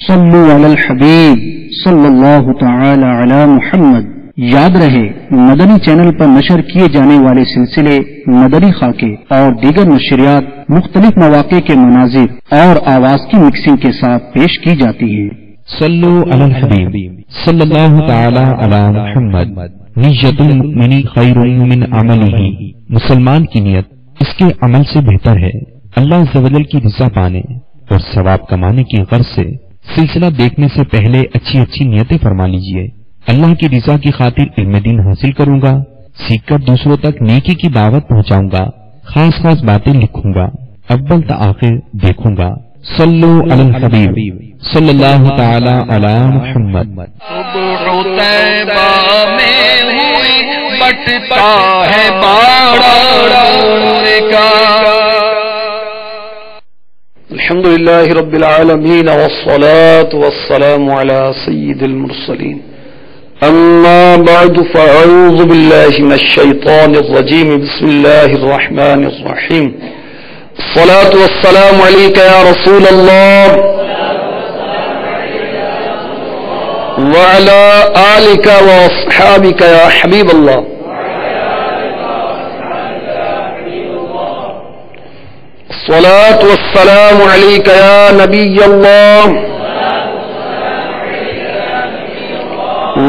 صلو علی الحبیب صلی اللہ تعالی علی محمد۔ یاد رہے مدنی چینل پر نشر کیے جانے والے سلسلے مدنی خاکے اور دیگر نشریات مختلف مواقع کے مناظر اور آواز کی مکسنگ کے ساتھ پیش کی جاتی ہیں۔ صلو علی الحبیب صلی اللہ تعالی علی محمد۔ نیت المؤمن خیر من عملہ، مسلمان کی نیت اس کے عمل سے بہتر ہے۔ اللہ عز و جل کی رضا پانے اور ثواب کمانے کی غرض سے سلسلہ دیکھنے سے پہلے اچھی اچھی نیتیں فرما لیجئے۔ اللہ کی رضا کی خاطر علم دین حاصل کروں گا، سیکھ کر دوسروں تک نیکی کی دعوت پہنچاؤں گا، خاص خاص باتیں لکھوں گا، اول تا آخر دیکھوں گا۔ صلو علی الحبیب صلی اللہ تعالی علی محمد۔ صبح طیبہ میں ہوئی بٹتا ہے باڑا نور کا۔ الحمد لله رب العالمين والصلاة والسلام على سيد المرسلين، أما بعد فأعوذ بالله من الشيطان الرجيم، بسم الله الرحمن الرحيم، الصلاة والسلام عليك يا رسول الله وعلى آلك وأصحابك يا حبيب الله۔ الصلاة والسلام عليك يا نبي الله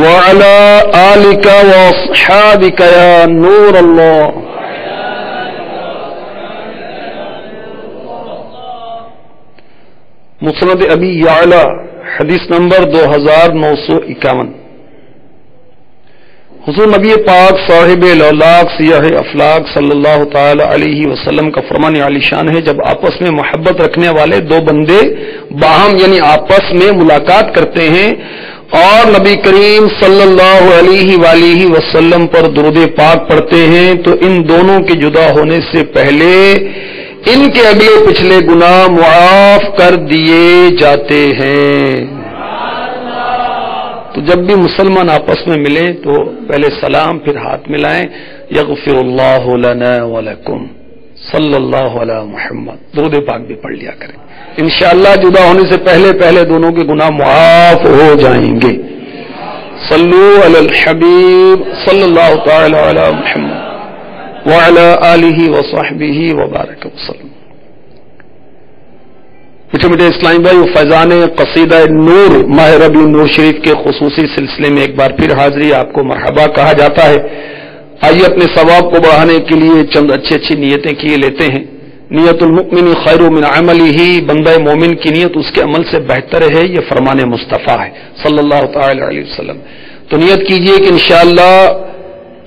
وعلى آلك وأصحابك يا نور الله۔ مسند ابی یعلا حدیث نمبر 2951۔ حضور نبی پاک صاحب لولاق سیاہ افلاق صلی اللہ تعالی علیہ وسلم کا فرمان عالی شان ہے، جب آپس میں محبت رکھنے والے دو بندے باہم یعنی آپس میں ملاقات کرتے ہیں اور نبی کریم صلی اللہ علیہ وآلہ وسلم پر درود پاک پڑھتے ہیں تو ان دونوں کے جدا ہونے سے پہلے ان کے اگلے پچھلے گناہ معاف کر دیے جاتے ہیں۔ تو جب بھی مسلمان آپس میں ملیں تو پہلے سلام پھر ہاتھ ملائیں، یغفر اللہ لنا ولکم صلی اللہ علی محمد، درود پاک بھی پڑھ لیا کریں، انشاءاللہ جدا ہونے سے پہلے دونوں کے گناہ معاف ہو جائیں گے۔ صلو علی الحبیب صلی اللہ تعالی علی محمد وعلی آلہ وصحبہ وبارک وسلم۔ میٹھے میٹھے اسلامی بھائی، فیضان قصیدہ نور ماہ ربیع نور شریف کے خصوصی سلسلے میں ایک بار پھر حاضری، آپ کو مرحبا کہا جاتا ہے۔ آئیے اپنے ثواب کو بڑھانے کے لیے چند اچھی نیتیں کیے لیتے ہیں۔ نیت المؤمن خیر من عملہ، بندہ مومن کی نیت اس کے عمل سے بہتر ہے، یہ فرمان مصطفیٰ ہے صلی اللہ تعالی علیہ وسلم۔ تو نیت کیجئے کہ انشاءاللہ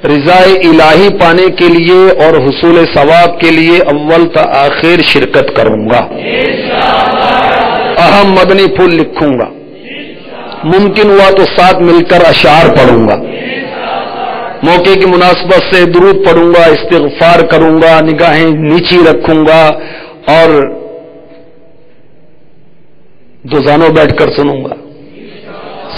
رضا الہی پانے کے لیے اور حصول ثواب کے لیے اول تا آخر شرکت کروں گا، اہم مدنی پھول لکھوں گا، ممکن ہوا تو ساتھ مل کر اشعار پڑھوں گا، موقع کی مناسبت سے درود پڑھوں گا، استغفار کروں گا، نگاہیں نیچی رکھوں گا اور دوزانوں بیٹھ کر سنوں گا۔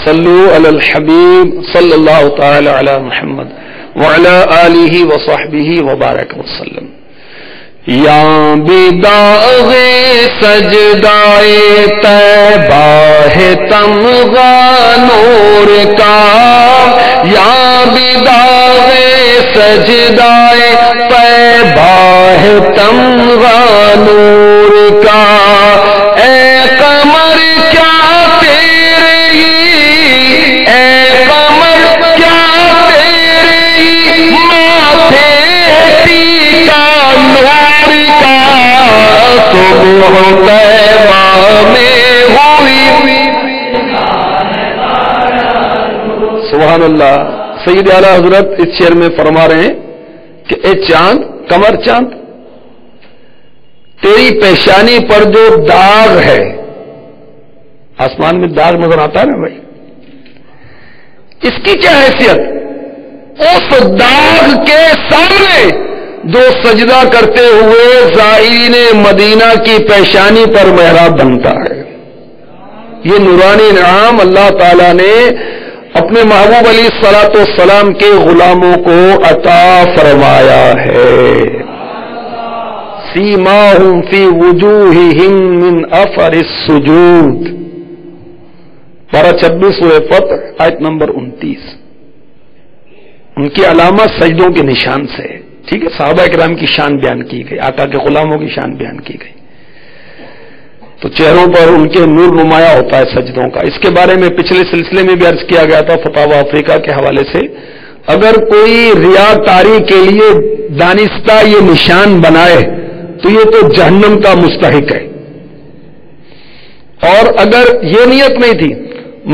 صلو علی الحبیب صلی اللہ تعالی علی محمد وعلی آلہ وصحبہ وبارک وسلم۔ یا بداغ سجدائے طیبہ ہے تمغہ نور کا، یا بداغ سجدائے طیبہ ہے تمغہ نور کا، اے قمر کیا تیرے اے قمر کیا سبحان اللہ۔ سید اعلیٰ حضرت اس شعر میں فرما رہے ہیں کہ اے چاند، قمر چاند، تیری پیشانی پر جو داغ ہے، آسمان میں داغ نظر آتا ہے نا بھائی، اس کی کیا حیثیت؟ اس داغ کے سامنے جو سجدہ کرتے ہوئے زائرین مدینہ کی پیشانی پر محراب بنتا ہے۔ یہ نورانی انعام اللہ تعالی نے اپنے محبوب علیہ الصلوۃ والسلام کے غلاموں کو عطا فرمایا ہے۔ سیماہم فی وجوہہم من اثر السجود، پارہ 26 سورہ فتح آیت نمبر 29. ان کی علامت سجدوں کے نشان سے ہے. ٹھیک ہے, صحابہ کرام کی شان بیان کی گئی, آقا کے غلاموں کی شان بیان کی گئی. تو چہروں پر ان کے نور نمایاں ہوتا ہے سجدوں کا. اس کے بارے میں پچھلے سلسلے میں بھی عرض کیا گیا تھا فتاوی افریقہ کے حوالے سے. اگر کوئی ریاکاری کے لیے دانستہ یہ نشان بنائے تو یہ تو جہنم کا مستحق ہے. اور اگر یہ نیت نہیں تھی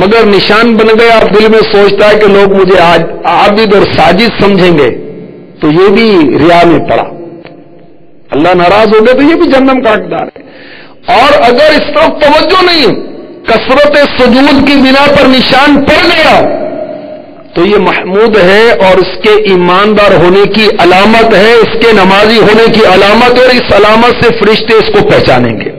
مگر نشان بن گیا, آپ دل میں سوچتا ہے کہ لوگ مجھے عابد اور ساجد سمجھیں گے, تو یہ بھی ریا میں پڑا, اللہ ناراض ہو گئے تو یہ بھی جہنم کا حقدار ہے. اور اگر اس طرف توجہ نہیں, کثرت سجود کی بنا پر نشان پڑ گیا تو یہ محمود ہے اور اس کے ایماندار ہونے کی علامت ہے, اس کے نمازی ہونے کی علامت ہے, اور اس علامت سے فرشتے اس کو پہچانیں گے.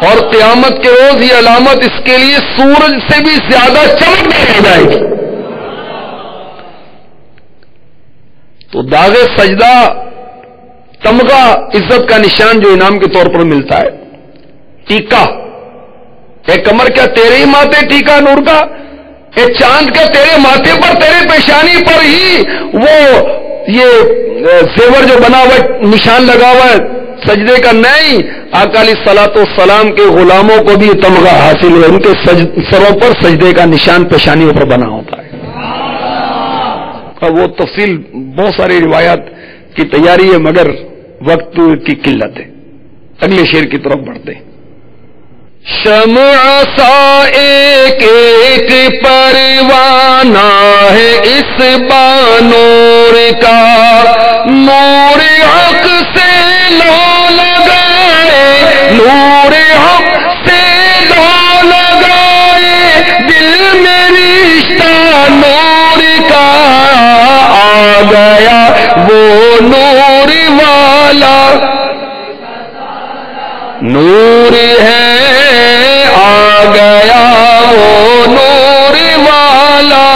اور قیامت کے روز یہ علامت اس کے لیے سورج سے بھی زیادہ چمکنے لگ جائے گی. تو داغ سجدہ تمغہ عزت کا نشان جو انعام کے طور پر ملتا ہے. ٹیکا, اے کمر کیا تیرے ہی ماتھے ٹیکا نور کا, اے چاند کیا تیرے ماتھے پر, تیرے پیشانی پر ہی وہ یہ زیور جو بنا ہوا ہے نشان لگا ہوا ہے سجدے کا. نہیں, آقا علیہ الصلوۃ والسلام کے غلاموں کو بھی تمغہ حاصل ہے, ان کے سروں پر سجدے کا نشان پیشانیوں پر بنا ہوتا ہے. وہ تفصیل بہت ساری روایات کی تیاری ہے مگر وقت کی قلت ہے. اگلے شعر کی طرف بڑھتے ہیں. شمع سا ایک ایک پروانہ ہے اس بانور کا, نور حق سے لو لگائے, نور حق سے لو لگائے, دل میں رشتہ نور کا آ گیا وہ نور والا, نور ہے آ گیا وہ نور والا.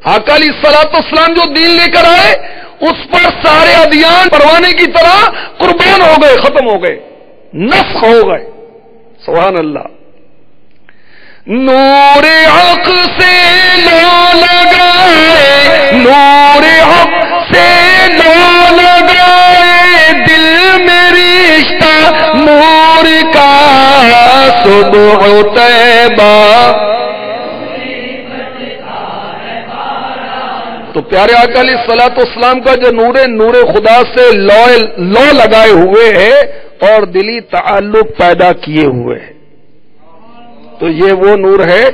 آقا علیہ الصلوۃ والسلام جو دین لے کر آئے اس پر سارے ادیان پروانے کی طرح قربان ہو گئے, ختم ہو گئے, نسخ ہو گئے. سبحان اللہ. نور حق سے لو لگائے, نور حق سے لو لگائے, دل میں رشتہ نور کا صبح طیبہ. تو پیارے آقا علیہ الصلوۃ والسلام کا جو نور خدا سے لو لگائے ہوئے ہے اور دلی تعلق پیدا کیے ہوئے ہے, تو یہ وہ نور ہے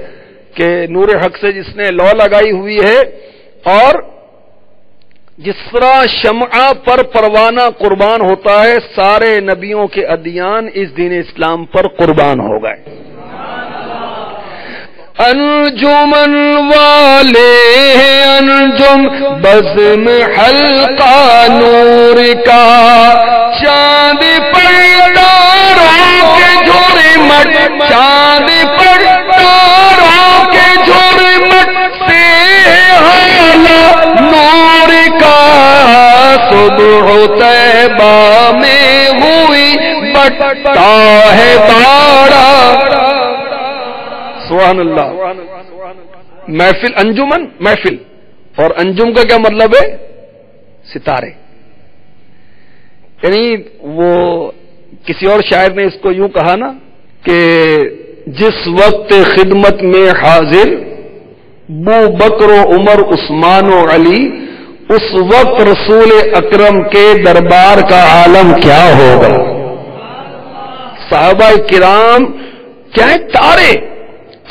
کہ نور حق سے جس نے لو لگائی ہوئی ہے. اور جس طرح شمع پر پروانہ قربان ہوتا ہے, سارے نبیوں کے ادیان اس دین اسلام پر قربان ہو گئے. انجمن والے ہیں انجم بزم حلقہ نور کا, چاند پر تاروں کے جھرمٹ, چاند پر تاروں کے جھرمٹ سے حالا نور کا, صبح طیبہ میں ہوئی بٹتا ہے باڑا. سبحان اللہ. محفل, انجمن محفل, اور انجم کا کیا مطلب ہے؟ ستارے. یعنی وہ کسی اور شاعر نے اس کو یوں کہا نا کہ جس وقت خدمت میں حاضر بو بکر و عمر عثمان و علی, اس وقت رسول اکرم کے دربار کا عالم کیا ہوگا. صحابہ کرام کیا ہے تارے,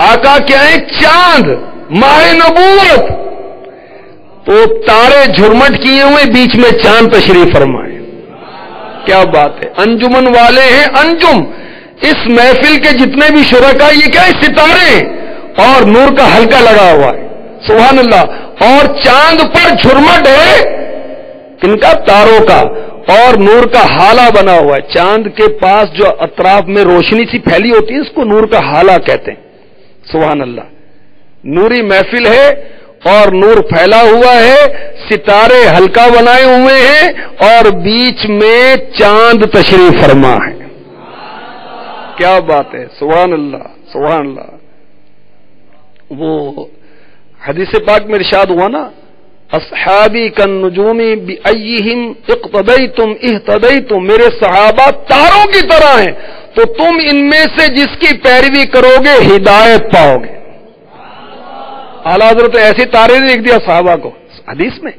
آقا کیا ہے چاند, ماہ نبوت. تو تارے جھرمٹ کیے ہوئے, بیچ میں چاند تشریف فرمائے. کیا بات ہے. انجمن والے ہیں انجم, اس محفل کے جتنے بھی شرکا یہ کیا ہے ستارے, اور نور کا حلقہ لگا ہوا ہے. سبحان اللہ. اور چاند پر جھرمٹ ہے کن کا؟ تاروں کا, اور نور کا حالہ بنا ہوا ہے. چاند کے پاس جو اطراف میں روشنی سی پھیلی ہوتی ہے اس کو نور کا حالہ کہتے ہیں. سبحان اللہ. نوری محفل ہے اور نور پھیلا ہوا ہے, ستارے حلقہ بنائے ہوئے ہیں, اور بیچ میں چاند تشریف فرما ہے. کیا بات ہے، سبحان اللہ سبحان اللہ. وہ حدیث پاک میں ارشاد ہوا نا، اصحابی کالنجوم بأیہم اقتدیتم اہتدیتم، میرے صحابہ تاروں کی طرح ہیں، تو تم ان میں سے جس کی پیروی کرو گے ہدایت پاؤ گے. اعلیٰ حضرت ایسی تارے نے لکھ دیا صحابہ کو حدیث میں.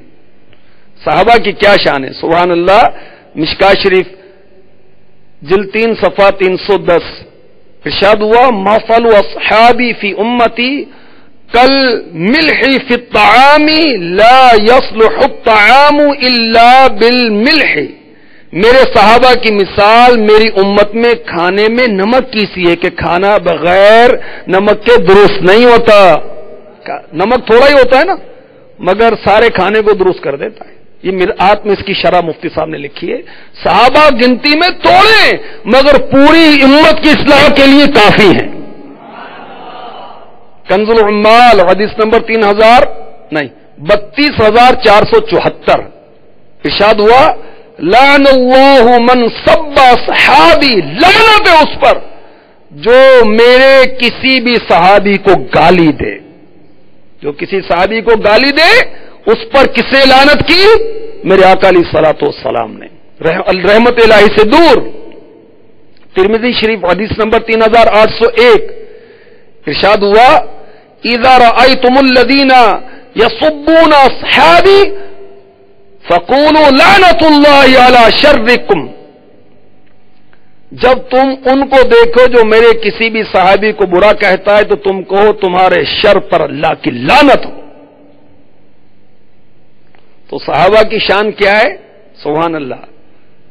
صحابہ کی کیا شان ہے، سبحان اللہ. مشکاہ شریف جلد 3 صفحہ 310 ارشاد ہوا، مثل اصحابی فی امتی کل ملح فی الطعام لا یصلح الطعام الا بالملح. میرے صحابہ کی مثال میری امت میں کھانے میں نمک کی سی ہے کہ کھانا بغیر نمک کے درست نہیں ہوتا. نمک تھوڑا ہی ہوتا ہے نا، مگر سارے کھانے کو درست کر دیتا ہے. یہ مرآت میں اس کی شرح مفتی صاحب نے لکھی ہے. صحابہ گنتی میں تھوڑے مگر پوری امت کی اصلاح کے لیے کافی ہیں. کنز العمال حدیث نمبر 32474 ارشاد ہوا، لعن اللہ من سب صحابی، لعنت ہے اس پر جو میرے کسی بھی صحابی کو گالی دے. جو کسی صحابی کو گالی دے اس پر کسے لعنت کی؟ میرے آقا علیہ الصلوۃ والسلام نے. رحمت الہی سے دور. ترمذی شریف حدیث نمبر 3801 ارشاد ہوا، اذا رأيتم الذين يسبون اصحابي فقولوا لعنت اللہ علی شرکم. جب تم ان کو دیکھو جو میرے کسی بھی صحابی کو برا کہتا ہے تو تم کہو تمہارے شر پر اللہ کی لعنت ہو. تو صحابہ کی شان کیا ہے، سبحان اللہ.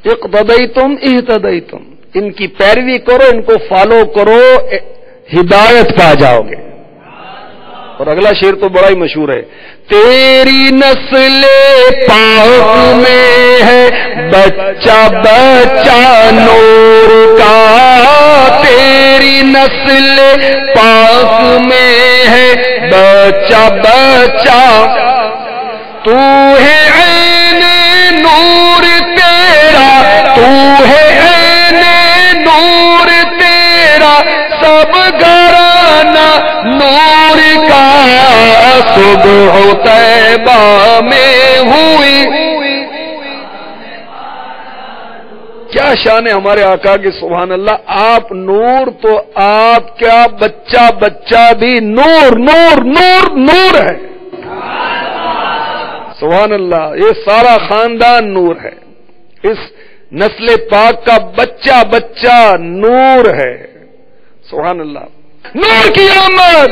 اقتدیتم اہتدیتم، ان کی پیروی کرو، ان کو فالو کرو، ہدایت پا جاؤ گے. اور اگلا شعر تو بڑا ہی مشہور ہے، تیری نسل پاک میں ہے بچہ بچہ نور کا، تیری نسل پاک میں ہے بچہ بچہ، تو ہے عین نور تیرا، تو ہے عین نور تیرا، سب گھرانہ نور کا، صبح طیبہ میں ہوئی. کیا شان ہے ہمارے آقا کی، سبحان اللہ. آپ نور تو آپ کیا بچہ بچہ بھی نور نور نور نور ہے. سبحان اللہ. یہ سارا خاندان نور ہے. اس نسل پاک کا بچہ بچہ نور ہے. سبحان اللہ. نور کی آمد،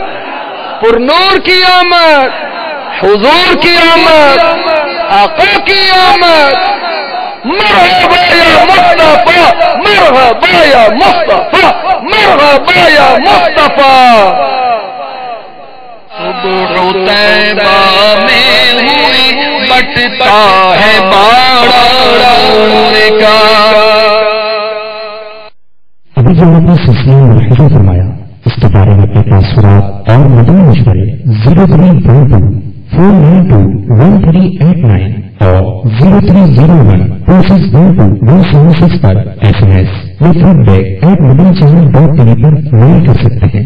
پر نور کی آمد، حضور کی آمد، آقا کی آمد. مرحبا یا مصطفیٰ، مرحبا یا مصطفیٰ، مرحبا یا مصطفیٰ. صبح طیبہ میں ہوئی بٹتا ہے باڑا نور کا. ابھی جو ہم نے سلسلے میں حضور فرمایا، اس کے بارے میں اپنے تاثرات اور مدنی مشورے 0322-492-1389 اور 0301-2612-176 پر SMS یا فیڈ بیک @mobilechanel.tv پر میل کر سکتے ہیں.